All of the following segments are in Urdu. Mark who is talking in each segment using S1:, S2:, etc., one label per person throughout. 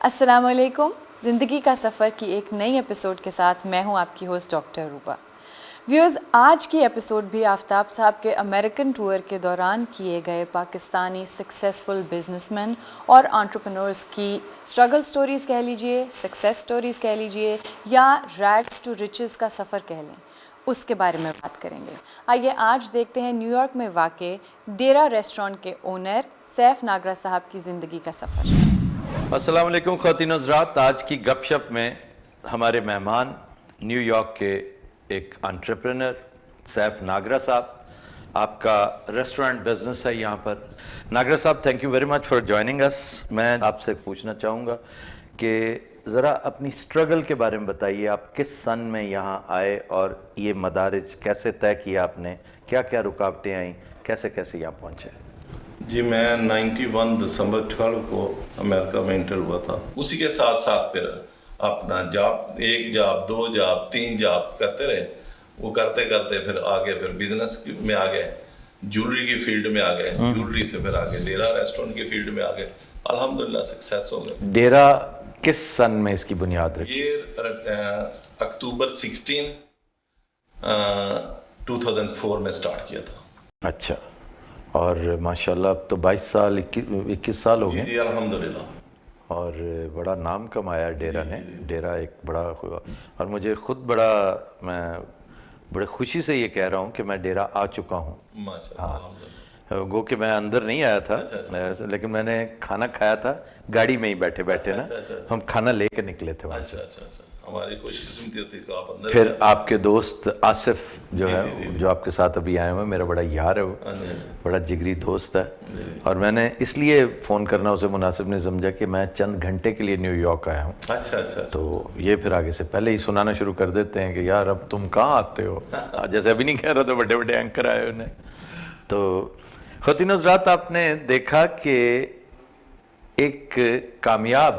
S1: السلام علیکم. زندگی کا سفر کی ایک نئی ایپیسوڈ کے ساتھ میں ہوں آپ کی ہوسٹ ڈاکٹر روبا. ویورز، آج کی ایپیسوڈ بھی آفتاب صاحب کے امریکن ٹور کے دوران کیے گئے پاکستانی سکسیزفل بزنس مین اور انٹرپرینورز کی اسٹرگل سٹوریز کہہ لیجئے، سکسیس سٹوریز کہہ لیجئے، یا ریگز ٹو ریچز کا سفر کہہ لیں، اس کے بارے میں بات کریں گے. آئیے آج دیکھتے ہیں نیو یارک میں واقع ڈیرا ریسٹورانٹ کے اونر سیف ناگرا صاحب کی زندگی کا سفر.
S2: السلام علیکم خواتین و حضرات. آج کی گپ شپ میں ہمارے مہمان نیو یارک کے ایک انٹرپرینر سیف ناگرا صاحب. آپ کا ریسٹورنٹ بزنس ہے یہاں پر. ناگرا صاحب، thank you very much for joining اس. میں آپ سے پوچھنا چاہوں گا کہ ذرا اپنی سٹرگل کے بارے میں بتائیے. آپ کس سن میں یہاں آئے اور یہ مدارج کیسے طے کیا آپ نے؟ کیا کیا رکاوٹیں آئیں؟ کیسے کیسے یہاں پہنچے؟
S3: جی، میں 91 دسمبر 12 کو امریکہ میں انٹر ہوا تھا. اسی کے ساتھ ساتھ پھر اپنا جاب، ایک جاب، دو جاب، تین جاب کرتے رہے. وہ کرتے کرتے پھر آگے پھر بزنس میں آ گئے، جولری کی فیلڈ میں آ گئے، جولری سے پھر آگے ڈیرا ریسٹورنٹ کی فیلڈ میں آ گئے. الحمدللہ سکسیس ہو گئے.
S2: ڈیرا کس سن میں اس کی بنیاد رکھی؟
S3: یہ اکتوبر 16 2004 میں سٹارٹ کیا تھا.
S2: اچھا. اور ماشاءاللہ اب تو 22 سال 21 سال ہو گئے.
S3: جی الحمدللہ.
S2: اور بڑا نام کمایا ڈیرا نے. ڈیرا ایک بڑا، اور مجھے خود میں بڑے خوشی سے یہ کہہ رہا ہوں کہ میں ڈیرا آ چکا ہوں.
S3: ماشاءاللہ.
S2: گو کہ میں اندر نہیں آیا تھا، لیکن میں نے کھانا کھایا تھا گاڑی میں ہی بیٹھے بیٹھے نا. ہم کھانا لے کے نکلے تھے وہاں سے.
S3: ہماری خوش قسمتی ہوتی کہ آپ اندر.
S2: پھر آپ کے دوست آصف جو ہے، جو آپ کے ساتھ ابھی آئے ہوئے، میرا بڑا یار ہے، وہ بڑا جگری دوست ہے. اور میں نے اس لیے فون کرنا اسے مناسب نہیں سمجھا کہ میں چند گھنٹے کے لیے نیو یارک آیا ہوں.
S3: اچھا.
S2: تو یہ پھر آگے سے پہلے ہی سنانا شروع کر دیتے ہیں کہ یار اب تم کہاں آتے ہو. جیسے ابھی نہیں کہہ رہا تو بڑے بڑے اینکر آئے انہیں. تو خواتین حضرات، آپ نے دیکھا کہ ایک کامیاب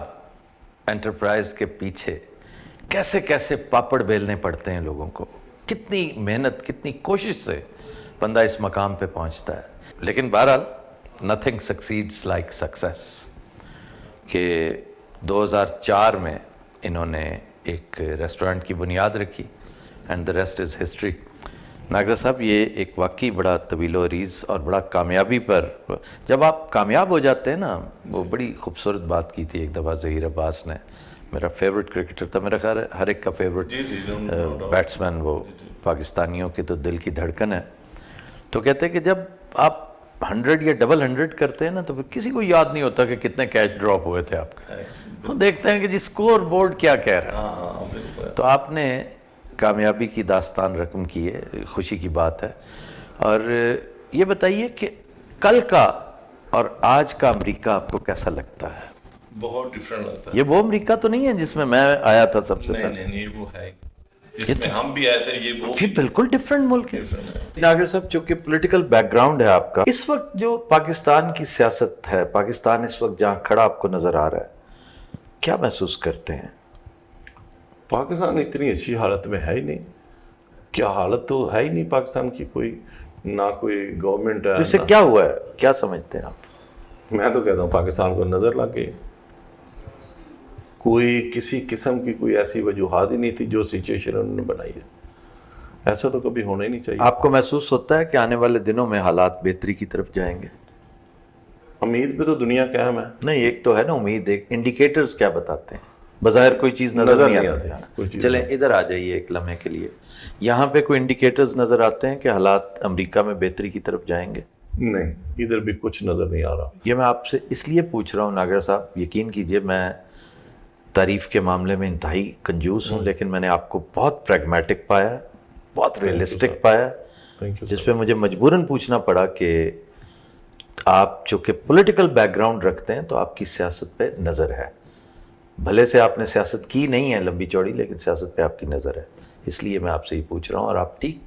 S2: انٹرپرائز کے پیچھے کیسے کیسے پاپڑ بیلنے پڑتے ہیں لوگوں کو. کتنی محنت، کتنی کوشش سے بندہ اس مقام پہ پہنچتا ہے. لیکن بہرحال nothing succeeds like success. کہ 2004 میں انہوں نے ایک ریسٹورنٹ کی بنیاد رکھی and the rest is history. ناگرا صاحب، یہ ایک واقعی بڑا طویل و عریض اور بڑا کامیابی پر، جب آپ کامیاب ہو جاتے ہیں نا، وہ بڑی خوبصورت بات کی تھی ایک دفعہ ظہیر عباس نے. میرا فیوریٹ کرکٹر تھا، میرا خیال ہے ہر ایک کا فیوریٹ بیٹسمین. وہ پاکستانیوں کے تو دل کی دھڑکن ہے. تو کہتے ہیں کہ جب آپ 100 یا ڈبل 100 کرتے ہیں نا، تو پھر کسی کو یاد نہیں ہوتا کہ کتنے کیچ ڈراپ ہوئے تھے آپ کے. وہ دیکھتے ہیں کہ جی اسکور بورڈ کیا کہہ رہا ہے. تو آپ نے کامیابی کی داستان رقم کی ہے، خوشی کی بات ہے. اور یہ بتائیے کہ کل کا اور آج کا امریکہ آپ کو کیسا لگتا ہے؟
S3: بہت ڈفرنٹ لگتا ہے.
S2: یہ وہ امریکہ تو نہیں ہے جس میں میں آیا تھا سب سے پہلے.
S3: نہیں، وہ ہے جس میں ہم بھی آئے تھے. یہ وہ
S2: بالکل ڈفرنٹ ملک ہے. ناگر صاحب، چونکہ پولیٹیکل بیک گراؤنڈ ہے آپ کا، اس وقت جو پاکستان کی سیاست ہے، پاکستان اس وقت جہاں کھڑا آپ کو نظر آ رہا ہے، کیا محسوس کرتے ہیں؟
S3: پاکستان اتنی اچھی حالت میں ہے ہی نہیں. کیا حالت تو ہے ہی نہیں پاکستان کی. کوئی نہ کوئی گورنمنٹ ہے.
S2: اس سے کیا ہوا ہے؟ کیا سمجھتے ہیں آپ؟
S3: میں تو کہتا ہوں پاکستان کو نظر لگ گئی. کوئی کسی قسم کی کوئی ایسی وجوہات ہی نہیں تھی جو سچویشن انہوں نے بنائی ہے. ایسا تو کبھی ہونا ہی نہیں چاہیے.
S2: آپ کو محسوس ہوتا ہے کہ آنے والے دنوں میں حالات بہتری کی طرف جائیں گے؟
S3: امید پہ تو دنیا قائم ہے.
S2: نہیں، ایک تو ہے نا امید. ایک انڈیکیٹرز کیا بتاتے ہیں؟ بظاہر کوئی چیز نظر نہیں آتی. چلیں ادھر آ جائیے ایک لمحے کے لیے. یہاں پہ کوئی انڈیکیٹرز نظر آتے ہیں کہ حالات امریکہ میں بہتری کی طرف جائیں گے؟
S3: نہیں، ادھر بھی کچھ نظر نہیں آ رہا.
S2: یہ میں آپ سے اس لیے پوچھ رہا ہوں ناگر صاحب، یقین کیجئے میں تعریف کے معاملے میں انتہائی کنجوس ہوں، لیکن میں نے آپ کو بہت پریگمیٹک پایا، بہت ریئلسٹک پایا، جس پہ مجھے مجبوراً پوچھنا پڑا کہ آپ چونکہ پولیٹیکل بیک گراؤنڈ رکھتے ہیں تو آپ کی سیاست پہ نظر ہے. بھلے سے آپ نے سیاست کی نہیں ہے لمبی چوڑی، لیکن سیاست پہ آپ کی نظر ہے. اس لیے میں آپ سے یہ پوچھ رہا ہوں، اور آپ ٹھیک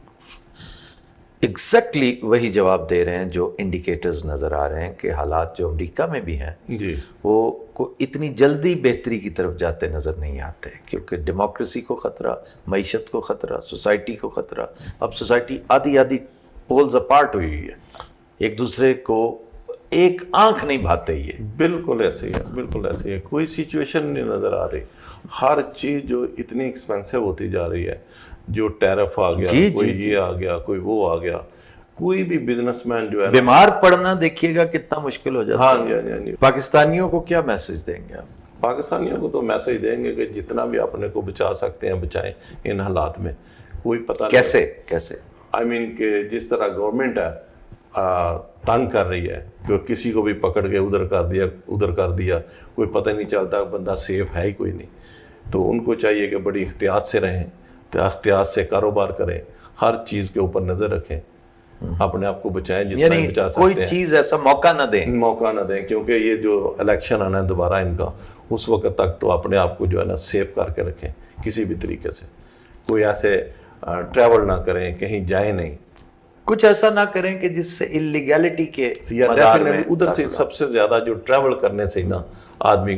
S2: ایگزیکٹلی وہی جواب دے رہے ہیں جو انڈیکیٹرز نظر آ رہے ہیں کہ حالات جو امریکہ میں بھی ہیں
S3: جی
S2: وہ اتنی جلدی بہتری کی طرف جاتے نظر نہیں آتے، کیونکہ ڈیموکریسی کو خطرہ، معیشت کو خطرہ، سوسائٹی کو خطرہ. اب سوسائٹی آدھی پولز اپارٹ ہوئی ہے، ایک دوسرے کو ایک آنکھ نہیں بھاتے یہ.
S3: بالکل ایسے ہی ہے, بالکل ایسے ہی ہے. کوئی سچویشن نہیں نظر آ رہی. ہر چیز جو اتنی ایکسپینسو ہوتی جا رہی ہے, جو ٹیرف آ گیا, کوئی یہ آ گیا, کوئی وہ آ گیا, کوئی بھی بزنس مین جو ہے
S2: بیمار پڑنا دیکھیے گا کتنا مشکل ہو جاتا ہے.
S3: ہاں جی.
S2: پاکستانیوں کو کیا میسج دیں گے آپ؟
S3: پاکستانیوں کو تو میسج دیں گے کہ جتنا بھی اپنے کو بچا سکتے ہیں بچائیں ان حالات میں. کوئی پتہ نہیں
S2: کیسے
S3: آئی مین کہ جس طرح گورنمنٹ ہے تنگ کر رہی ہے کہ کسی کو بھی پکڑ کے ادھر کر دیا, کوئی پتہ نہیں چلتا, بندہ سیف ہے ہی کوئی نہیں. تو ان کو چاہیے کہ بڑی احتیاط سے رہیں, احتیاط سے کاروبار کریں, ہر چیز کے اوپر نظر رکھیں, اپنے آپ کو بچائیں جتنا بچا سکتے ہیں.
S2: کوئی چیز ایسا موقع نہ دیں
S3: کیونکہ یہ جو الیکشن آنا ہے دوبارہ ان کا, اس وقت تک تو اپنے آپ کو جو ہے نا سیف کر کے رکھیں کسی بھی طریقے سے. کوئی ایسے ٹریول نہ کریں, کہیں جائیں نہیں,
S2: کچھ ایسا نہ کریں کہ جس سے اللیگیلٹی کے
S3: یا ڈیفینیٹلی ادھر سے سب سے زیادہ جو ٹریول کرنے سے نا آدمی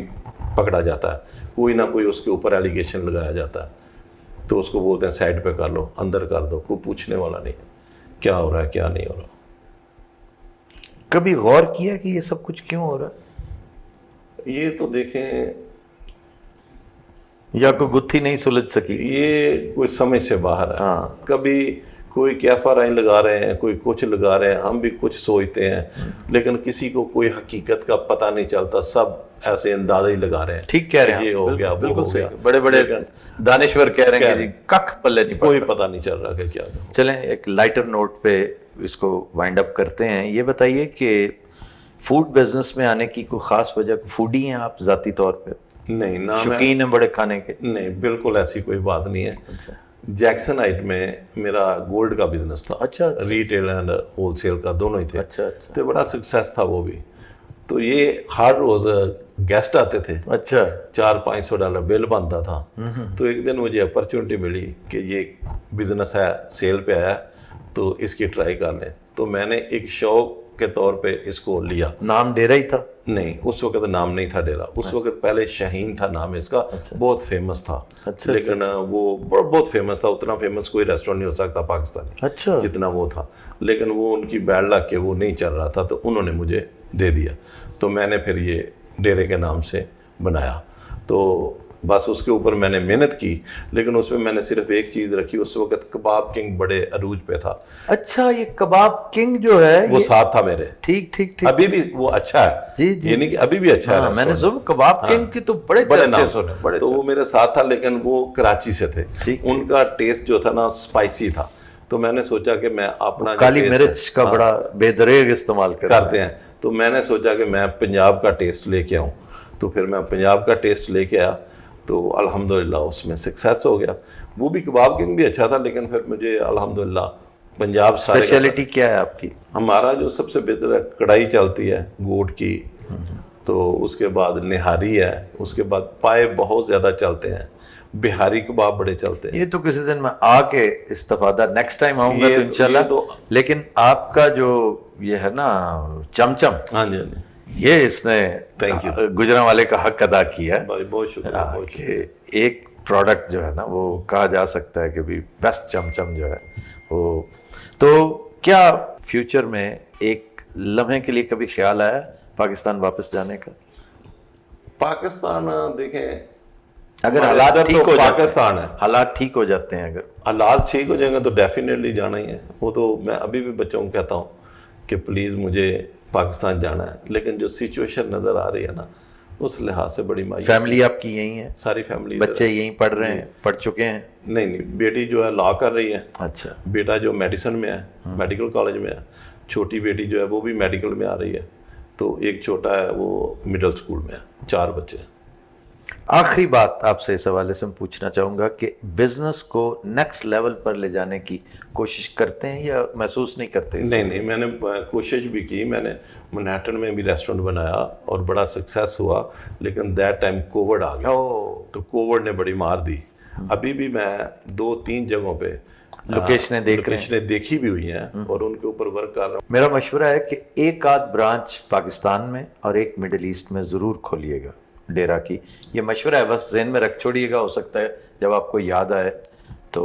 S3: پکڑا جاتا ہے, کوئی نہ کوئی اس کے اوپر ایلیگیشن لگایا جاتا ہے, تو اس کو بولتے ہیں سائڈ پہ کر لو, اندر کر دو, کوئی پوچھنے والا نہیں کیا ہو رہا ہے کیا نہیں ہو رہا.
S2: کبھی غور کیا کہ یہ سب کچھ کیوں ہو رہا ہے؟
S3: یہ تو دیکھیں,
S2: یا کوئی گتھی نہیں سلجھ سکی,
S3: یہ کوئی سمجھ سے باہر ہے. کبھی کوئی کیفا رائن لگا رہے ہیں, کوئی کچھ لگا رہے ہیں, ہم بھی کچھ سوچتے ہیں, لیکن کسی کو کوئی حقیقت کا پتہ نہیں چلتا, سب ایسے اندازہ ہی لگا رہے ہیں.
S2: ٹھیک کہہ رہے ہیں,
S3: یہ ہو گیا,
S2: بالکل صحیح. بڑے بڑے دانشور کہہ رہے ہیں کہ ککھ پلے نہیں,
S3: کوئی پتہ نہیں چل رہا کہ کیا.
S2: چلیں ایک لائٹر نوٹ پہ اس کو وائنڈ اپ کرتے ہیں. یہ بتائیے کہ فوڈ بزنس میں آنے کی کوئی خاص وجہ, فوڈی ہیں آپ ذاتی طور پہ؟
S3: نہیں, نہ
S2: شوقین ہیں بڑے کھانے کے؟
S3: نہیں, بالکل ایسی کوئی بات نہیں ہے. جیکسن ہائٹ میں میرا گولڈ کا بزنس تھا.
S2: اچھا.
S3: ریٹیل اینڈ ہول سیل کا دونوں ہی تھے.
S2: اچھا.
S3: تو بڑا سکسیس تھا وہ بھی. تو یہ ہر روز گیسٹ آتے تھے.
S2: اچھا.
S3: $400-500 بل بنتا تھا. تو ایک دن مجھے اپرچونٹی ملی کہ یہ بزنس ہے, سیل پہ آیا, تو اس کی ٹرائی کر لیں. تو میں نے ایک شوق کے طور پہ اس کو لیا.
S2: نام ڈیرا ہی تھا؟
S3: نہیں, اس وقت نام نہیں تھا ڈیرا. اس وقت پہلے شاہین تھا نام اس کا, بہت فیمس تھا. لیکن وہ بہت فیمس تھا, اتنا فیمس کوئی ریسٹورینٹ نہیں ہو سکتا پاکستانی جتنا وہ تھا. لیکن وہ ان کی بیڈ لک کہ وہ نہیں چل رہا تھا, تو انہوں نے مجھے دے دیا. تو میں نے پھر یہ ڈیرے کے نام سے بنایا. تو بس اس کے اوپر میں نے محنت کی, لیکن اس میں میں نے صرف ایک چیز رکھی. اس وقت کباب کنگ بڑے عروج پہ تھا.
S2: اچھا, یہ کباب کنگ جو ہے
S3: وہ ساتھ تھا میرے.
S2: ٹھیک.
S3: ابھی بھی وہ اچھا ہے.
S2: جی.
S3: یعنی کہ ابھی بھی اچھا ہے.
S2: میں نے سن کباب کنگ کی تو بڑے چرچے سنے.
S3: تو وہ میرے ساتھ تھا, لیکن وہ کراچی سے تھے. ان کا ٹیسٹ جو تھا نا اسپائسی تھا. تو میں نے سوچا کہ میں اپنا
S2: کالی مرچ کا بڑا بے دریغ استعمال
S3: کرتے ہیں. تو میں نے سوچا کہ میں پنجاب کا ٹیسٹ لے کے آؤں. تو پھر میں پنجاب کا ٹیسٹ لے کے آیا, تو الحمدللہ اس میں سکسیس ہو گیا. وہ بھی کباب کنگ بھی اچھا تھا, لیکن پھر مجھے الحمدللہ پنجاب
S2: اسپیشلٹی کیا ہے آپ کی؟
S3: ہمارا جو سب سے بہتر ہے کڑھائی چلتی ہے گوٹ کی, تو اس کے بعد نہاری ہے, اس کے بعد پائے بہت زیادہ چلتے ہیں, بہاری کباب بڑے چلتے ہیں.
S2: یہ تو کسی دن میں آ کے استفادہ نیکسٹ ٹائم آؤں گا تو انشاءاللہ. لیکن آپ کا جو یہ ہے نا چمچم,
S3: ہاں جی,
S2: یہ اس نے گجراں والے کا حق ادا کیا ہے.
S3: بہت شکریہ.
S2: کہ ایک پروڈکٹ جو ہے نا وہ کہا جا سکتا ہے کہ بھی بیسٹ چمچم جو ہے وہ. تو کیا فیوچر میں ایک لمحے کے لیے کبھی خیال آیا پاکستان واپس جانے کا؟
S3: پاکستان دیکھیں,
S2: اگر حالات ٹھیک ہو
S3: پاکستان ہے,
S2: حالات ٹھیک ہو جاتے ہیں, اگر
S3: حالات ٹھیک ہو جائیں گے تو ڈیفینیٹلی جانا ہی ہے. وہ تو میں ابھی بھی بچوں کو کہتا ہوں کہ پلیز مجھے پاکستان جانا ہے. لیکن جو سچویشن نظر آ رہی ہے نا, اس لحاظ سے بڑی مایوسی.
S2: فیملی آپ کی یہیں ہے؟
S3: ساری فیملی.
S2: بچے یہیں پڑھ رہے ہیں, پڑھ چکے ہیں؟
S3: نہیں, بیٹی جو ہے لا کر رہی ہے.
S2: اچھا.
S3: بیٹا جو میڈیسن میں ہے, میڈیکل کالج میں ہے. چھوٹی بیٹی جو ہے وہ بھی میڈیکل میں آ رہی ہے. تو ایک چھوٹا ہے وہ مڈل اسکول میں ہے. 4 بچے.
S2: آخری بات آپ سے اس حوالے سے میں پوچھنا چاہوں گا کہ بزنس کو نیکسٹ لیول پر لے جانے کی کوشش کرتے ہیں یا محسوس نہیں کرتے؟
S3: نہیں, میں نے کوشش بھی کی. میں نے منہٹن میں بھی ریسٹورنٹ بنایا اور بڑا سکسیس ہوا, لیکن دیٹ ٹائم کووڈ آ گیا. تو کووڈ نے بڑی مار دی. ابھی بھی میں 2-3 جگہوں پہ
S2: لوکیشنیں
S3: دیکھی بھی ہوئی ہیں اور ان کے اوپر ورک کر رہا ہوں.
S2: میرا مشورہ ہے کہ ایک آدھ برانچ پاکستان میں اور ایک مڈل ایسٹ میں ضرور کھولیے گا ڈیرا کی. یہ مشورہ ہے, بس ذہن میں رکھ چھوڑیے گا. ہو سکتا ہے جب آپ کو یاد آئے تو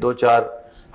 S2: 2-4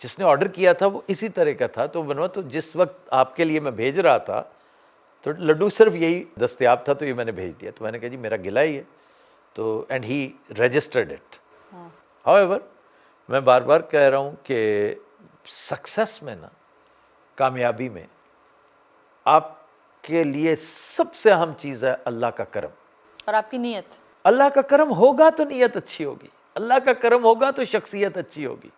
S2: جس نے آرڈر کیا تھا وہ اسی طرح کا تھا. تو بنوا تو جس وقت آپ کے لیے میں بھیج رہا تھا تو لڈو صرف یہی دستیاب تھا, تو یہ میں نے بھیج دیا. تو میں نے کہا جی میرا گلا ہی ہے. تو and he registered it. How ever میں بار بار کہہ رہا ہوں کہ سکسیس میں نا, کامیابی میں آپ کے لیے سب سے اہم چیز ہے اللہ کا کرم
S1: اور آپ کی نیت.
S2: اللہ کا کرم ہوگا تو نیت اچھی ہوگی, اللہ کا کرم ہوگا تو شخصیت اچھی ہوگی.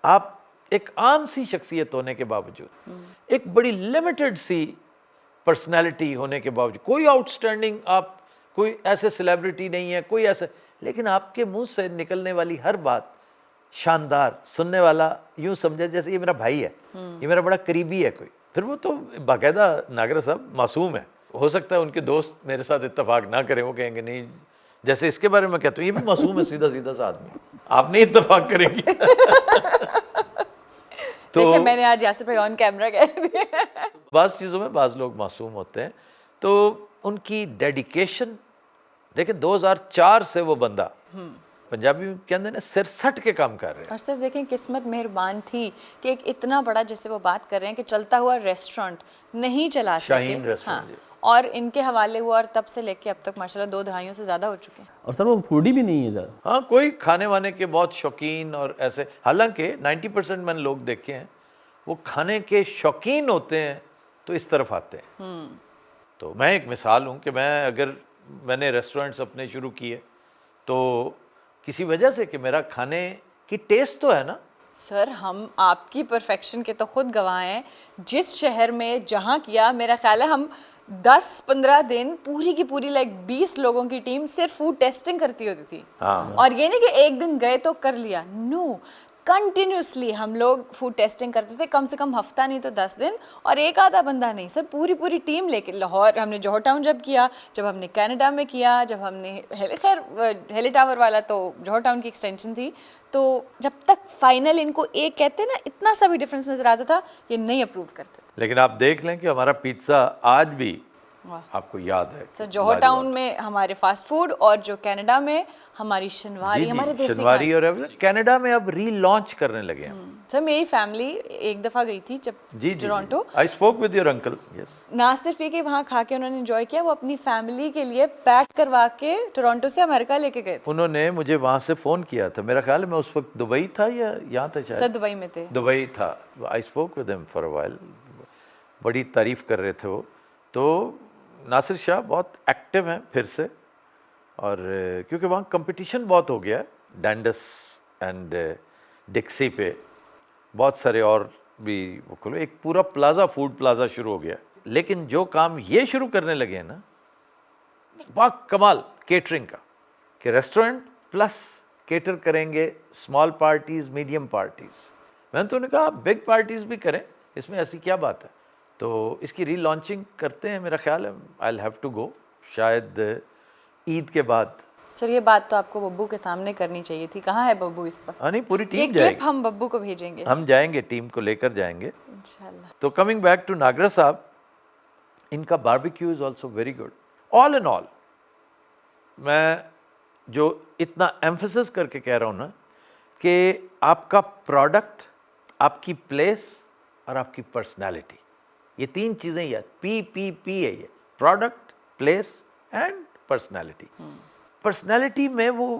S2: آپ ایک عام سی شخصیت ہونے کے باوجود, ایک بڑی لمیٹڈ سی پرسنالٹی ہونے کے باوجود, کوئی آؤٹ اسٹینڈنگ, آپ کوئی ایسے سیلیبریٹی نہیں ہے, کوئی ایسے, لیکن آپ کے منہ سے نکلنے والی ہر بات شاندار, سننے والا یوں سمجھے جیسے یہ میرا بھائی ہے, یہ میرا بڑا قریبی ہے کوئی. پھر وہ تو باقاعدہ ناگرہ صاحب معصوم ہے. ہو سکتا ہے ان کے دوست میرے ساتھ اتفاق نہ کریں, وہ کہیں گے نہیں, جیسے اس کے بارے میں کہتا ہوں یہ بھی معصوم ہے, سیدھا سیدھا سا آدمی, آپ نہیں اتفاق کریں گی.
S1: دیکھیں میں نے آج یاسر بھائی آن کیمرہ کہہ دیا.
S2: بعض چیزوں میں بعض لوگ معصوم ہوتے ہیں. تو ان کی ڈیڈیکیشن دیکھیں, 2004 سے وہ بندہ پنجابی میں کہتے ہیں نا سر سٹ کے کام کر رہے ہیں.
S1: اور سر دیکھیں قسمت مہربان تھی کہ ایک اتنا بڑا, جیسے وہ بات کر رہے ہیں کہ چلتا ہوا ریسٹورنٹ نہیں چلا سکے,
S2: شاہین ریسٹورنٹ,
S1: اور ان کے حوالے ہوا, اور تب سے لے کے اب تک ماشاءاللہ 2 دہائیوں سے زیادہ ہو چکے ہیں.
S4: اور سر وہ فوڈی بھی نہیں ہے زیادہ.
S2: ہاں کوئی کھانے وانے کے بہت شوقین اور ایسے, حالانکہ 90% میں نے لوگ دیکھے ہیں وہ کھانے کے شوقین ہوتے ہیں تو اس طرف آتے ہیں. تو میں ایک مثال ہوں کہ میں نے ریسٹورنٹس اپنے شروع کیے تو کسی وجہ سے کہ میرا کھانے کی ٹیسٹ تو ہے نا.
S1: سر ہم آپ کی پرفیکشن کے تو خود گواہ ہیں. جس شہر میں جہاں کیا, میرا خیال ہے ہم 10-15 دن پوری کی پوری 20 لوگوں کی ٹیم صرف فوڈ ٹیسٹنگ کرتی ہوتی تھی. اور یہ نہیں کہ ایک دن گئے تو کر لیا, نو, کنٹینیوسلی ہم لوگ فوڈ ٹیسٹنگ کرتے تھے, کم سے کم ہفتہ نہیں تو 10 دن, اور ایک آدھا بندہ نہیں سر, پوری ٹیم لے کے. لاہور ہم نے جوہر ٹاؤن جب کیا, جب ہم نے کینیڈا میں کیا, جب ہم نے خیر ہیلی ٹاور والا تو جوہر ٹاؤن کی ایکسٹینشن تھی, تو جب تک فائنل ان کو ایک کہتے ہیں نا اتنا سا بھی ڈفرینس نظر آتا تھا, یہ نہیں اپروو کرتے تھے.
S2: لیکن آپ دیکھ لیں کہ ہمارا پیزا آج بھی آپ کو یاد ہے
S1: سر, جوہر ٹاؤن میں ہمارے فاسٹ فوڈ, اور جو کینیڈا میں ہماری شنواری, ہمارے دیسی
S2: شنواری, اور کینیڈا میں اب ری لانچ کرنے لگے ہیں.
S1: سر میری فیملی ایک دفعہ گئی تھی جب Toronto.
S2: I spoke with your uncle, yes.
S1: نہ صرف یہ کہ وہاں کھا کے انہوں نے انجوائے کیا, وہ اپنی فیملی کے لیے پیک کروا کے ٹورانٹو سے امریکہ لے کے گئے تھے.
S2: انہوں نے مجھے وہاں سے فون کیا تھا, میرا خیال ہے میں اس وقت دبئی تھا یا یہاں تھا شاید.
S1: سر دبئی میں تھے.
S2: دبئی تھا. I spoke with him for a while. بڑی تعریف کر رہے تھے وہ. تو ناصر شاہ بہت ایکٹیو ہیں پھر سے, اور کیونکہ وہاں کمپٹیشن بہت ہو گیا ہے, ڈینڈس اینڈ ڈکسی پہ بہت سارے اور بھی وہ کھلو, ایک پورا پلازا, فوڈ پلازا شروع ہو گیا. لیکن جو کام یہ شروع کرنے لگے ہیں نا, بہت کمال کیٹرنگ کا, کہ ریسٹورنٹ پلس کیٹر کریں گے اسمال پارٹیز, میڈیم پارٹیز. میں نے تو انہیں کہا آپ بگ پارٹیز بھی کریں, اس میں ایسی کیا بات ہے. تو اس کی ری لانچنگ کرتے ہیں, میرا خیال ہے I'll have to go, شاید عید کے بعد.
S1: سر یہ بات تو آپ کو ببو کے سامنے کرنی چاہیے تھی. کہاں ہے ببو اس وقت؟
S2: نہیں, پوری ٹیم
S1: یہ
S2: جائے
S1: کلپ ہم ببو کو بھیجیں گے,
S2: ہم جائیں گے, ٹیم کو لے کر جائیں گے
S1: انشاءاللہ.
S2: تو کمنگ بیک ٹو ناگرہ صاحب, ان کا barbecue is also very good. All in all میں جو اتنا ایمفسس کر کے کہہ رہا ہوں نا, کہ آپ کا پروڈکٹ, آپ کی پلیس اور آپ کی پرسنالٹی, یہ 3 چیزیں ہی ہے, پی ہے یہ, product, place and personality. Personality میں وہ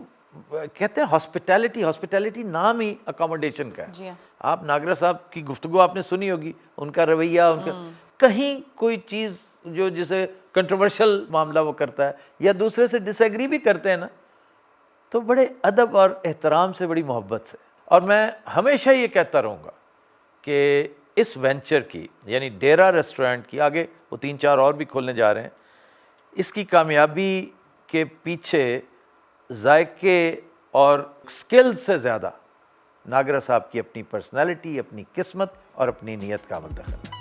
S2: کہتے ہیں ہاسپٹیلٹی نام ہی اکاموڈیشن کا ہے.
S1: جی
S2: آپ ناگرہ صاحب کی گفتگو آپ نے سنی ہوگی, ان کا رویہ, ان کا کہیں کوئی چیز جو جسے کنٹروورشل معاملہ وہ کرتا ہے یا دوسرے سے ڈس ایگری بھی کرتے ہیں نا, تو بڑے ادب اور احترام سے, بڑی محبت سے. اور میں ہمیشہ یہ کہتا رہوں گا کہ اس وینچر کی, یعنی ڈیرا ریسٹورنٹ کی, آگے وہ 3-4 اور بھی کھولنے جا رہے ہیں, اس کی کامیابی کے پیچھے ذائقے اور سکل سے زیادہ ناگرہ صاحب کی اپنی پرسنالٹی, اپنی قسمت اور اپنی نیت کا عمل دخل ہے.